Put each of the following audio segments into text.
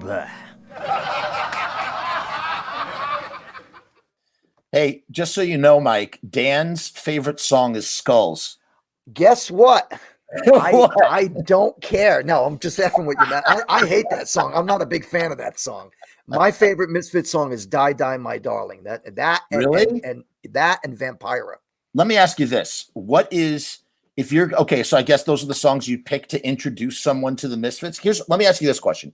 Bleh. Hey, just so you know, Mike, Dan's favorite song is Skulls. Guess what? What? I don't care. No, I'm just effing with you, man. I hate that song. I'm not a big fan of that song. My favorite Misfits song is "Die Die My Darling." That Really? and that and Vampira. Let me ask you this. What is, if you're, okay, so I guess those are the songs you pick to introduce someone to the Misfits. Let me ask you this question.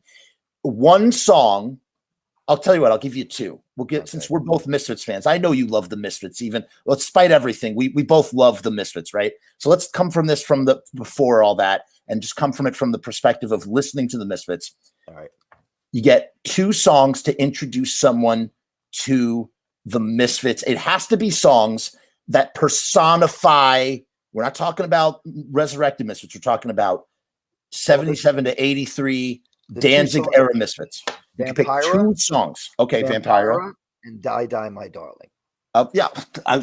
One song, I'll tell you what, I'll give you two. We'll get, okay. Since we're both Misfits fans, I know you love the Misfits, even, well, despite everything, we both love the Misfits, right? So let's come from this from the before all that and just come from it from the perspective of listening to the Misfits. All right. You get two songs to introduce someone to the Misfits. It has to be songs that personify, we're not talking about resurrected Misfits, we're talking about 77 to 83 Danzig era Misfits. You can pick two songs. Okay, Vampira and Die Die My Darling. Yeah.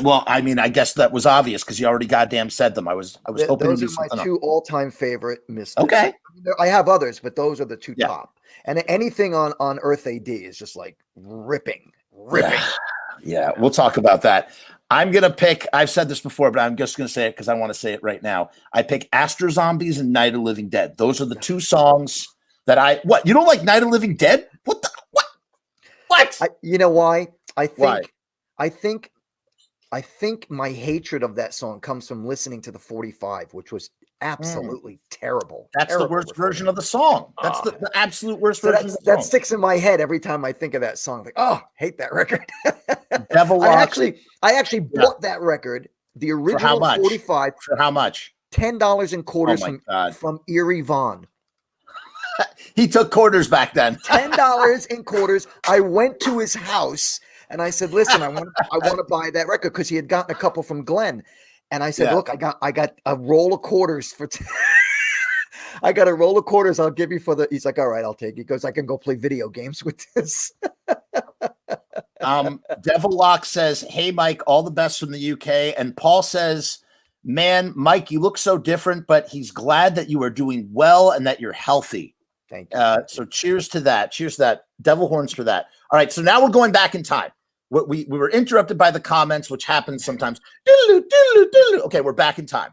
Well, I mean, I guess that was obvious because you already goddamn said them. I was hoping those are my two all-time favorite Misfits. Okay. I have others, but those are the two top. And anything on Earth AD is just like ripping. Yeah, we'll talk about that. I'm going to pick, I've said this before, but I'm just going to say it because I want to say it right now. I pick Astro Zombies and Night of the Living Dead. Those are the two songs that what? You don't like Night of the Living Dead? What? You know why? I think my hatred of that song comes from listening to the 45, which was absolutely terrible. That's the worst version of the song. That's the absolute worst version of the song. That sticks in my head every time I think of that song. Like, hate that record. Devil Lock. I actually bought that record, the original 45. For how much? $10 in quarters from Erie Vaughn. He took quarters back then. $10 in quarters. I went to his house and I said, "Listen, I want to buy that record," because he had gotten a couple from Glenn. And I said, "Look, I got a roll of quarters for." I got a roll of quarters. I'll give you for the. He's like, "All right, I'll take it." He goes, "I can go play video games with this." Devil Lock says, "Hey, Mike, all the best from the UK." And Paul says, "Man, Mike, you look so different, but he's glad that you are doing well and that you're healthy." Thank you. So cheers to that. Cheers to that. Devil horns for that. All right. So now we're going back in time. We were interrupted by the comments, which happens sometimes. Okay, we're back in time.